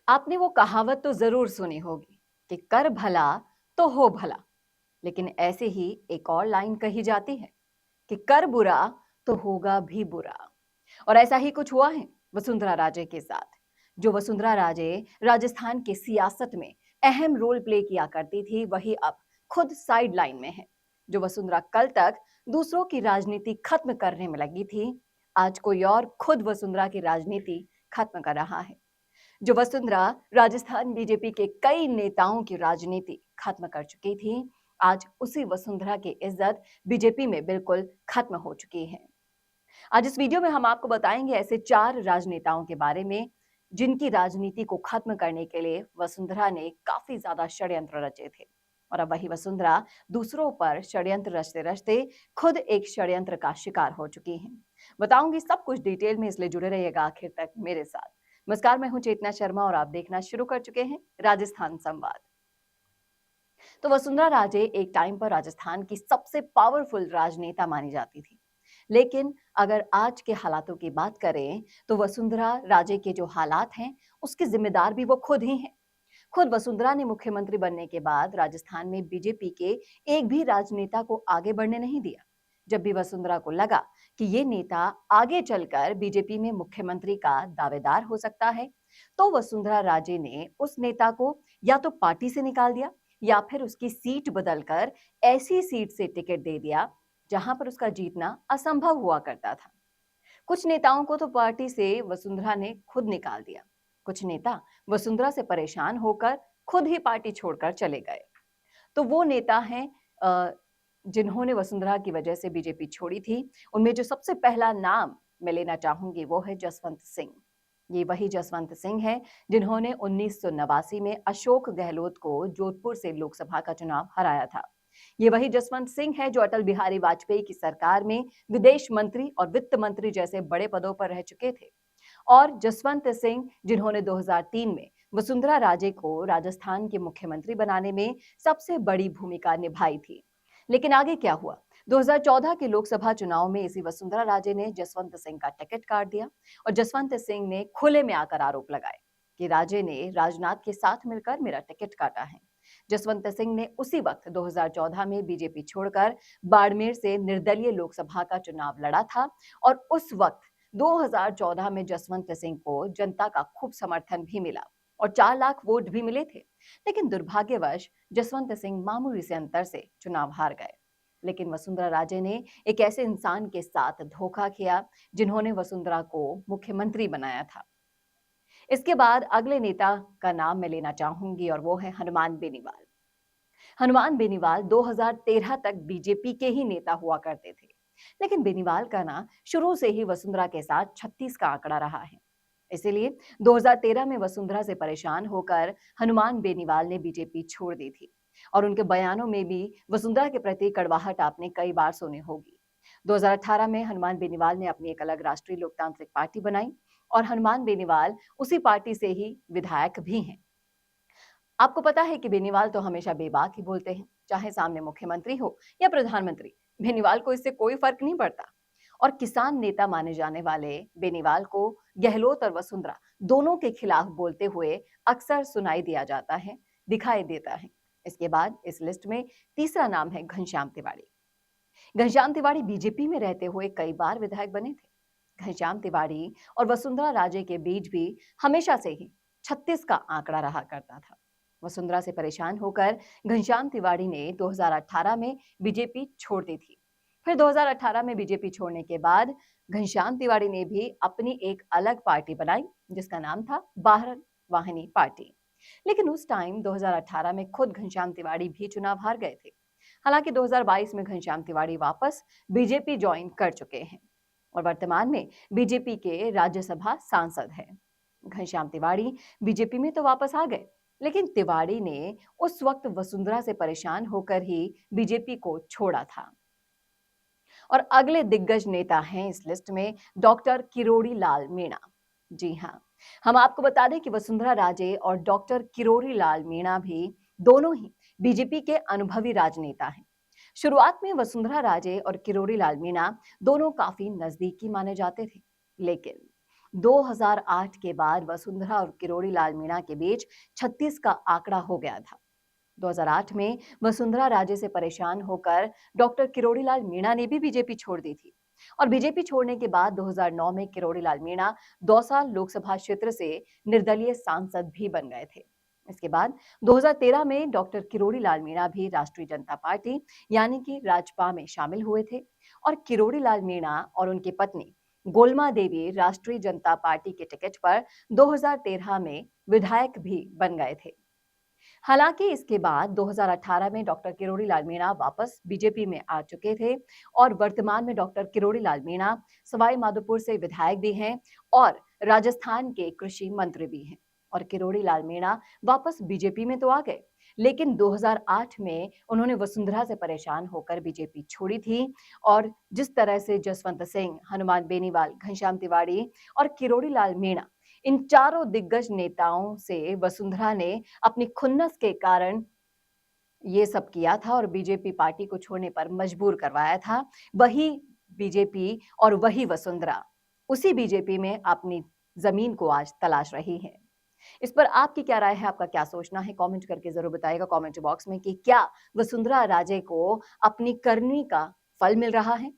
आपने वो कहावत तो जरूर सुनी होगी कि कर भला तो हो भला। लेकिन ऐसे ही एक और लाइन कही जाती है कि कर बुरा तो होगा भी बुरा। और ऐसा ही कुछ हुआ है वसुंधरा राजे के साथ। जो वसुंधरा राजे राजस्थान की सियासत में अहम रोल प्ले किया करती थी, वही अब खुद साइड लाइन में है। जो वसुंधरा कल तक दूसरों की राजनीति खत्म करने में लगी थी, आज कोई और खुद वसुंधरा की राजनीति खत्म कर रहा है। जो वसुंधरा राजस्थान बीजेपी के कई नेताओं की राजनीति खत्म कर चुकी थी, आज उसी वसुंधरा की इज्जत बीजेपी में बिल्कुल खत्म हो चुकी है। आज इस वीडियो में हम आपको बताएंगे ऐसे 4 राजनेताओं के बारे में जिनकी राजनीति को खत्म करने के लिए वसुंधरा ने काफी ज्यादा षड्यंत्र रचे थे। और अब वही वसुंधरा दूसरों पर षड्यंत्र रचते रचते खुद एक षड्यंत्र का शिकार हो चुकी हैं। बताऊंगी सब कुछ डिटेल में, इसलिए जुड़े रहिएगा आखिर तक मेरे साथ। नमस्कार, मैं हूं चेतना शर्मा और आप देखना शुरू कर चुके हैं राजस्थान संवाद। तो वसुंधरा राजे एक टाइम पर राजस्थान की सबसे पावरफुल राजनेता मानी जाती थी। लेकिन अगर आज के हालातों की बात करें तो वसुंधरा राजे के जो हालात हैं उसके जिम्मेदार भी वो खुद ही हैं। खुद वसुंधरा ने मुख्यमंत्री बनने के बाद राजस्थान में बीजेपी के एक भी राजनेता को आगे बढ़ने नहीं दिया। जब भी वसुंधरा को लगा कि ये नेता आगे चलकर बीजेपी में मुख्यमंत्री का दावेदार हो सकता है, तो वसुंधरा राजे ने उस नेता को या तो पार्टी से निकाल दिया या फिर उसकी सीट बदलकर ऐसी सीट से टिकट दे दिया जहां पर उसका जीतना असंभव हुआ करता था। कुछ नेताओं को तो पार्टी से वसुंधरा ने खुद निकाल दिया। कुछ नेता वसुंधरा से परेशान होकर खुद ही पार्टी छोड़कर चले गए। तो वो नेता हैं जिन्होंने वसुंधरा की वजह से बीजेपी छोड़ी थी। उनमें जो सबसे पहला नाम मैं लेना चाहूंगी वो है जसवंत सिंह। ये वही जसवंत सिंह है जिन्होंने 1989 में अशोक गहलोत को जोधपुर से लोकसभा का चुनाव हराया था। ये वही जसवंत सिंह है जो अटल बिहारी वाजपेयी की सरकार में विदेश मंत्री और वित्त मंत्री जैसे बड़े पदों पर रह चुके थे। और जसवंत सिंह जिन्होंने 2003 में वसुंधरा राजे को राजस्थान के मुख्यमंत्री बनाने में सबसे बड़ी भूमिका निभाई थी। लेकिन आगे क्या हुआ? 2014 के लोकसभा चुनाव में इसी वसुंधरा राजे ने जसवंत सिंह का टिकट काट दिया और जसवंत सिंह ने खुले में आकर आरोप लगाए कि राजे ने राजनाथ के साथ मिलकर मेरा टिकट काटा है। जसवंत सिंह ने उसी वक्त 2014 में बीजेपी छोड़कर बाड़मेर से निर्दलीय लोकसभा का चुनाव लड़ा था और उस वक्त 2014 में जसवंत सिंह को जनता का खूब समर्थन भी मिला और 4 लाख वोट भी मिले थे। लेकिन दुर्भाग्यवश जसवंत सिंह मामूली से अंतर से चुनाव हार गए। लेकिन वसुंधरा राजे ने एक ऐसे इंसान के साथ धोखा किया जिन्होंने वसुंधरा को मुख्यमंत्री बनाया था। इसके बाद अगले नेता का नाम मैं लेना चाहूंगी और वो है हनुमान बेनीवाल। हनुमान बेनीवाल 2013 तक बीजेपी के ही नेता हुआ करते थे। लेकिन बेनीवाल का ना शुरू से ही वसुंधरा के साथ 36 का आंकड़ा रहा है। इसीलिए 2013 में वसुंधरा से परेशान होकर हनुमान बेनीवाल ने बीजेपी छोड़ दी थी और उनके बयानों में भी वसुंधरा के प्रति कड़वाहट आपने कई बार सुनी होगी। 2018 में हनुमान बेनीवाल ने अपनी एक अलग राष्ट्रीय लोकतांत्रिक पार्टी बनाई और हनुमान बेनीवाल उसी पार्टी से ही विधायक भी हैं। आपको पता है कि बेनीवाल तो हमेशा बेबाक ही बोलते हैं, चाहे सामने मुख्यमंत्री हो या प्रधानमंत्री। बेनीवाल को इससे कोई फर्क नहीं पड़ता। और किसान नेता माने जाने वाले बेनीवाल को गहलोत और वसुंधरा दोनों के खिलाफ बोलते हुए अक्सर सुनाई दिया जाता है, दिखाई देता है। इसके बाद इस लिस्ट में तीसरा नाम है घनश्याम तिवारी। घनश्याम तिवारी बीजेपी में रहते हुए कई बार विधायक बने थे। घनश्याम तिवारी और वसुंधरा राजे के बीच भी हमेशा से ही 36 का आंकड़ा रहा करता था। वसुंधरा से परेशान होकर घनश्याम तिवारी ने 2018 में बीजेपी छोड़ दी थी। फिर 2018 में बीजेपी छोड़ने के बाद घनश्याम तिवारी ने भी अपनी एक अलग पार्टी बनाई जिसका नाम था भारत वाहिनी पार्टी। लेकिन उस टाइम 2018 में खुद घनश्याम तिवारी भी चुनाव हार गए थे। हालांकि 2022 में घनश्याम तिवारी वापस बीजेपी ज्वाइन कर चुके हैं और वर्तमान में बीजेपी के राज्यसभा सांसद हैं। घनश्याम तिवारी बीजेपी में तो वापस आ गए, लेकिन तिवारी ने उस वक्त वसुंधरा से परेशान होकर ही बीजेपी को छोड़ा था। और अगले दिग्गज नेता हैं इस लिस्ट में डॉक्टर किरोड़ी लाल मीणा। जी हाँ, हम आपको बता दें कि वसुंधरा राजे और डॉक्टर किरोड़ी लाल मीणा भी दोनों ही बीजेपी के अनुभवी राजनेता हैं। शुरुआत में वसुंधरा राजे और किरोड़ी लाल मीणा दोनों काफी नजदीकी माने जाते थे, लेकिन 2008 के बाद वसुंधरा और किरोड़ी लाल मीणा के बीच 36 का आंकड़ा हो गया था। 2008 में वसुंधरा राजे से परेशान होकर डॉक्टर किरोड़ी लाल मीणा ने भी बीजेपी छोड़ दी थी और बीजेपी छोड़ने के बाद 2009 में किरोड़ी लाल मीणा दौसा लोकसभा क्षेत्र से निर्दलीय सांसद भी बन गए थे। इसके बाद 2013 में डॉक्टर किरोड़ी लाल मीणा भी राष्ट्रीय जनता पार्टी यानी कि राजपा में शामिल हुए थे और किरोड़ी लाल मीणा और उनकी पत्नी गोलमा देवी राष्ट्रीय जनता पार्टी के टिकट पर 2013 में विधायक भी बन गए थे। हालांकि इसके बाद 2018 में डॉक्टर किरोड़ी लाल मीणा वापस बीजेपी में आ चुके थे और वर्तमान में डॉक्टर किरोड़ी लाल मीणा सवाई माधोपुर से विधायक भी हैं और राजस्थान के कृषि मंत्री भी हैं। और किरोड़ी लाल मीणा वापस बीजेपी में तो आ गए, लेकिन 2008 में उन्होंने वसुंधरा से परेशान होकर बीजेपी छोड़ी थी और जिस तरह से जसवंत सिंह, हनुमान बेनीवाल, घनश्याम तिवाड़ी और किरोड़ी लाल मीणा, इन चारों दिग्गज नेताओं से वसुंधरा ने अपनी खुन्नस के कारण ये सब किया था और बीजेपी पार्टी को छोड़ने पर मजबूर करवाया था, वही बीजेपी और वही वसुंधरा उसी बीजेपी में अपनी जमीन को आज तलाश रही है। इस पर आपकी क्या राय है, आपका क्या सोचना है, कमेंट करके जरूर बताइएगा कमेंट बॉक्स में कि क्या वसुंधरा राजे को अपनी करनी का फल मिल रहा है।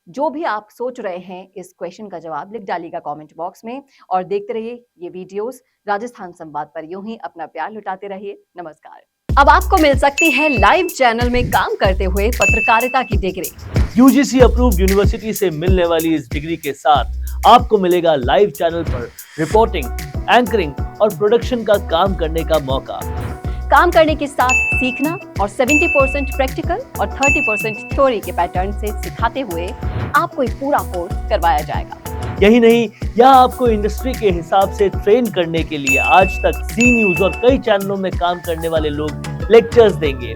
जो भी आप सोच रहे हैं इस क्वेश्चन का जवाब लिख डालिएगा कमेंट बॉक्स में और देखते रहिए ये वीडियोस राजस्थान संवाद पर। यूं ही अपना प्यार लुटाते रहिए। नमस्कार। अब आपको मिल सकती है लाइव चैनल में काम करते हुए पत्रकारिता की डिग्री। यूजीसी अप्रूव्ड यूनिवर्सिटी से मिलने वाली इस डिग्री के साथ आपको मिलेगा लाइव चैनल पर रिपोर्टिंग, एंकरिंग और प्रोडक्शन का काम करने का मौका। काम करने के साथ सीखना और 70% प्रैक्टिकल और 30% थ्योरी के पैटर्न से सिखाते हुए आपको एक पूरा कोर्स करवाया जाएगा। यही नहीं, यहाँ आपको इंडस्ट्री के हिसाब से ट्रेन करने के लिए आज तक जी न्यूज और कई चैनलों में काम करने वाले लोग लेक्चर्स देंगे।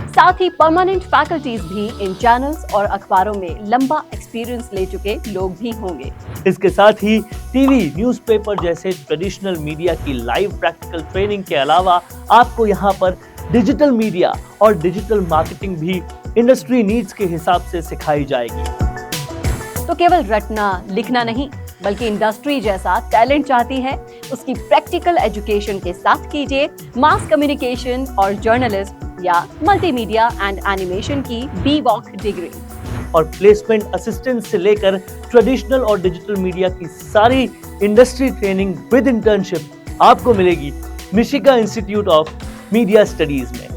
साथ ही परमानेंट फैकल्टीज भी इन चैनल्स और अखबारों में लंबा एक्सपीरियंस ले चुके लोग भी होंगे। इसके साथ ही टीवी, न्यूज़पेपर जैसे ट्रेडिशनल मीडिया की लाइव प्रैक्टिकल ट्रेनिंग के अलावा आपको यहाँ पर डिजिटल मीडिया और डिजिटल मार्केटिंग भी इंडस्ट्री नीड्स के हिसाब से सिखाई जाएगी। तो केवल रटना लिखना नहीं, बल्कि इंडस्ट्री जैसा टैलेंट चाहती है, उसकी प्रैक्टिकल एजुकेशन के साथ कीजिए मास कम्युनिकेशन और जर्नलिस्ट या मल्टीमीडिया एंड एनिमेशन की बी.वॉक डिग्री। और प्लेसमेंट असिस्टेंट से लेकर ट्रेडिशनल और डिजिटल मीडिया की सारी इंडस्ट्री ट्रेनिंग विद इंटर्नशिप आपको मिलेगी मिशिगा इंस्टीट्यूट ऑफ मीडिया स्टडीज में।